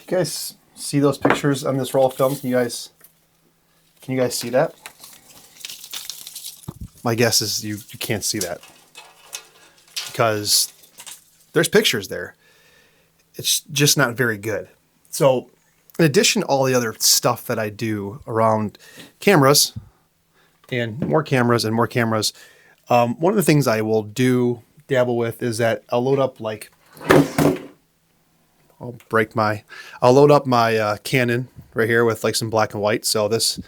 You guys see those pictures on this roll of film? Can you guys see that? My guess is you can't see that because there's pictures there. It's just not very good. So in addition to all the other stuff that I do around cameras and more cameras and more cameras, one of the things I will dabble with is that I'll load up I'll load up my Canon right here with like some black and white. So this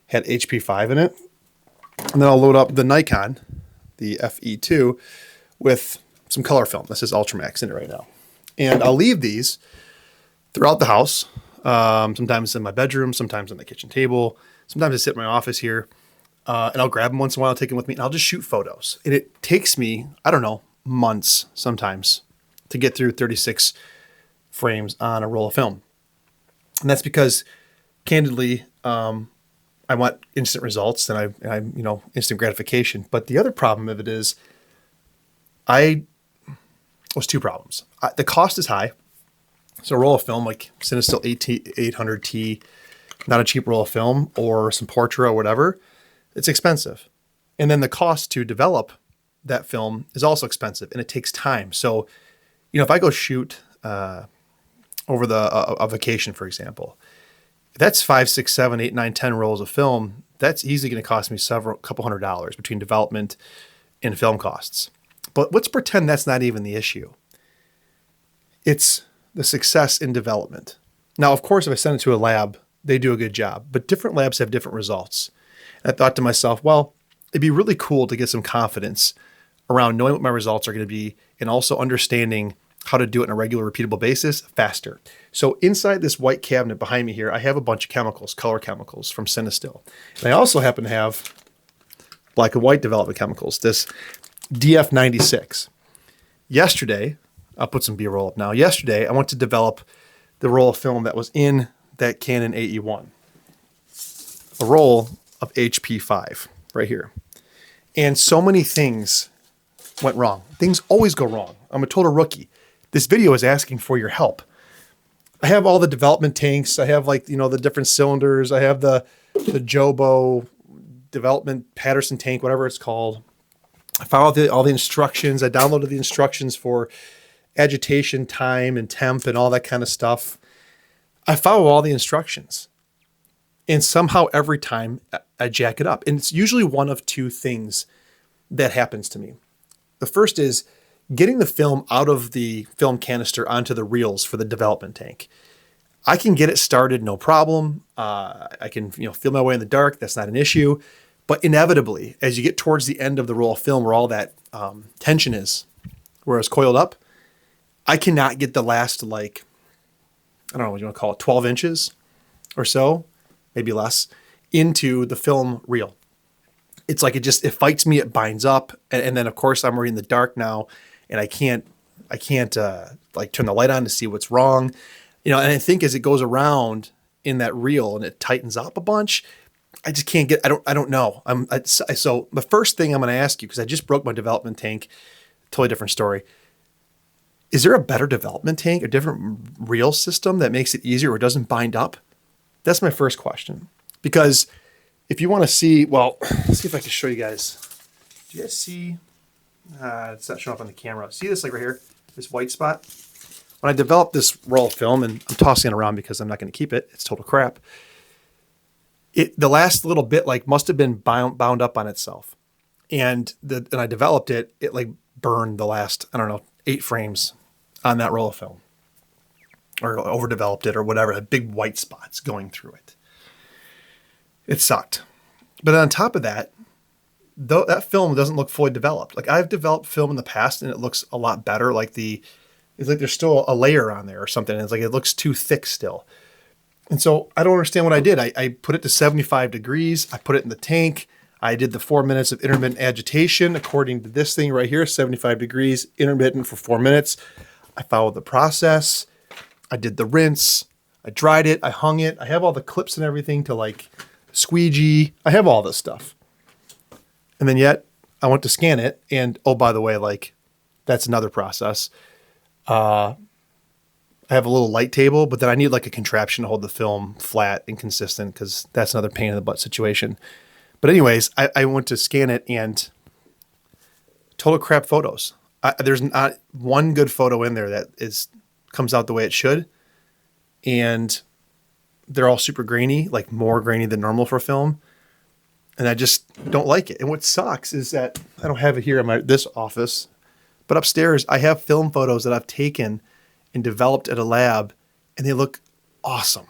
had HP5 in it. And then I'll load up the Nikon, the FE2, with some color film. This is Ultramax in it right now. And I'll leave these throughout the house. Sometimes in my bedroom, sometimes on the kitchen table. Sometimes I sit in my office here. And I'll grab them once in a while, take them with me, and I'll just shoot photos. And it takes me, I don't know, months sometimes to get through 36 frames on a roll of film. And that's because, candidly, I want instant results and I instant gratification. But the other problem of it is was two problems. The cost is high. So a roll of film like Cinestill 800T, not a cheap roll of film, or some Portra or whatever, it's expensive. And then the cost to develop that film is also expensive and it takes time. So, if I go shoot over a vacation, for example, that's 5, 6, 7, 8, 9, 10 rolls of film. That's easily going to cost me couple $100 between development and film costs. But let's pretend that's not even the issue. It's the success in development. Now, of course, if I send it to a lab, they do a good job, but different labs have different results. And I thought to myself, well, it'd be really cool to get some confidence around knowing what my results are going to be and also understanding how to do it on a regular, repeatable basis faster. So inside this white cabinet behind me here, I have a bunch of chemicals, color chemicals from Cinestill. And I also happen to have black and white development chemicals, this DF96. Yesterday, I'll put some B-roll up now. Yesterday, I went to develop the roll of film that was in that Canon AE1. A roll of HP5 right here. And so many things went wrong. Things always go wrong. I'm a total rookie. This video is asking for your help. I have all the development tanks. I have the different cylinders. I have the Jobo development Patterson tank, whatever it's called. I followed all the instructions. I downloaded the instructions for agitation, time, and temp, and all that kind of stuff. I follow all the instructions. And somehow every time I jack it up. And it's usually one of two things that happens to me. The first is getting the film out of the film canister onto the reels for the development tank. I can get it started, no problem. I can feel my way in the dark. That's not an issue. But inevitably, as you get towards the end of the roll of film where all that tension is, where it's coiled up, I cannot get the last, I don't know what you want to call it, 12 inches or so, maybe less, into the film reel. It's like it fights me, it binds up. And then, of course, I'm already in the dark now, and I can't turn the light on to see what's wrong. And I think as it goes around in that reel and it tightens up a bunch, I just can't I don't know. So the first thing I'm going to ask you, because I just broke my development tank, totally different story. Is there a better development tank, a different reel system that makes it easier or doesn't bind up? That's my first question. Because if you want to see, let's see if I can show you guys. Do you guys see? It's not showing up on the camera. See this right here? This white spot? When I developed this roll of film, and I'm tossing it around because I'm not going to keep it. It's total crap. The last little bit must have been bound up on itself. And I developed it, it burned the last, 8 frames on that roll of film. Or overdeveloped it or whatever, the big white spots going through it. It sucked. But on top of that, that film doesn't look fully developed. I've developed film in the past and it looks a lot better. It's like there's still a layer on there or something. And it's it looks too thick still. And so I don't understand what I did. I put it to 75 degrees. I put it in the tank. I did the 4 minutes of intermittent agitation according to this thing right here, 75 degrees, intermittent for 4 minutes. I followed the process. I did the rinse. I dried it. I hung it. I have all the clips and everything to squeegee. I have all this stuff. And then yet I went to scan it. And oh, by the way, that's another process. I I have a little light table, but then I need like a contraption to hold the film flat and consistent because that's another pain in the butt situation. But anyways, I went to scan it and total crap photos. There's not one good photo in there that comes out the way it should. And they're all super grainy, like more grainy than normal for film. And I just don't like it. And what sucks is that I don't have it here in this office, but upstairs I have film photos that I've taken and developed at a lab, and they look awesome.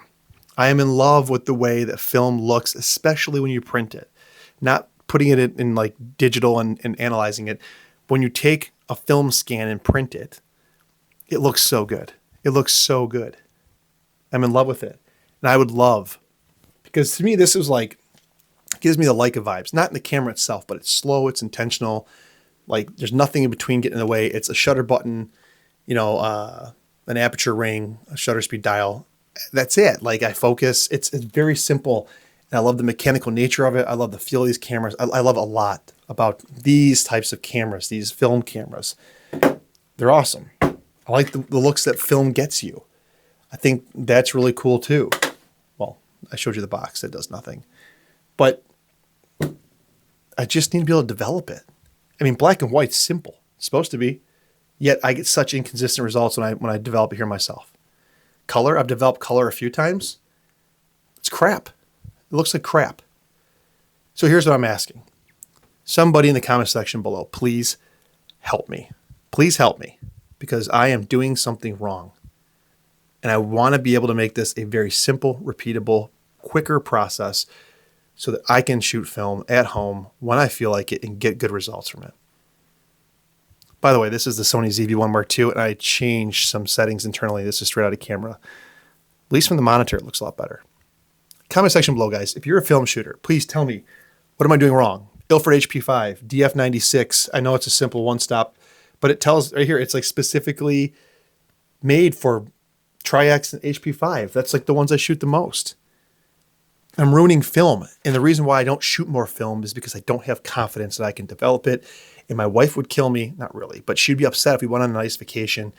I am in love with the way that film looks, especially when you print it. Not putting it in like digital and analyzing it. When you take a film scan and print it, it looks so good. It looks so good. I'm in love with it. And I would love, because to me, this is like, gives me the Leica vibes. Not in the camera itself, but it's slow, it's intentional. Like there's nothing in between getting in the way. It's a shutter button, an aperture ring, a shutter speed dial. That's it. Like I focus. It's very simple. And I love the mechanical nature of it. I love the feel of these cameras. I love a lot about these types of cameras, these film cameras. They're awesome. I like the looks that film gets you. I think that's really cool too. Well, I showed you the box. That does nothing. But I just need to be able to develop it. I mean, black and white's simple. It's supposed to be. Yet I get such inconsistent results when I develop it here myself. Color, I've developed color a few times. It's crap. It looks like crap. So here's what I'm asking. Somebody in the comment section below, please help me. Please help me, because I am doing something wrong. And I want to be able to make this a very simple, repeatable, quicker process so that I can shoot film at home when I feel like it and get good results from it. By the way, this is the Sony ZV-1 Mark II, and I changed some settings internally. This is straight out of camera. At least from the monitor, it looks a lot better. Comment section below, guys. If you're a film shooter, please tell me, what am I doing wrong? Ilford HP5, DF96. I know it's a simple one-stop, but it tells right here, it's like specifically made for Tri-X and HP5. That's like the ones I shoot the most. I'm ruining film. And the reason why I don't shoot more film is because I don't have confidence that I can develop it. And my wife would kill me. Not really, but she'd be upset if we went on a nice vacation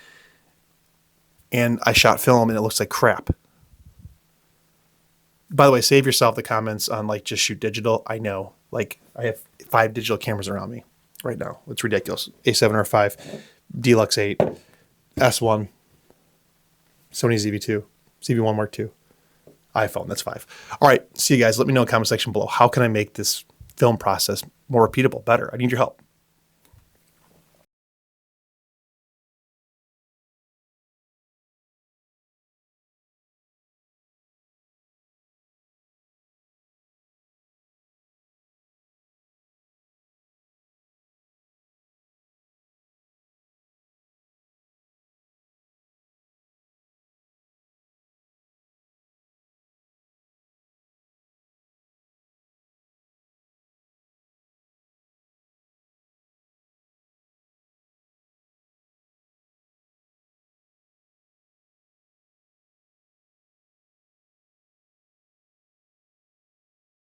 and I shot film and it looks like crap. By the way, save yourself the comments on like just shoot digital. I know. Like I have 5 digital cameras around me right now. It's ridiculous. A7R5, Deluxe 8, S1, Sony ZV-2, ZV-1 Mark II. iPhone, that's 5. All right, see you guys. Let me know in the comment section below. How can I make this film process more repeatable, better? I need your help.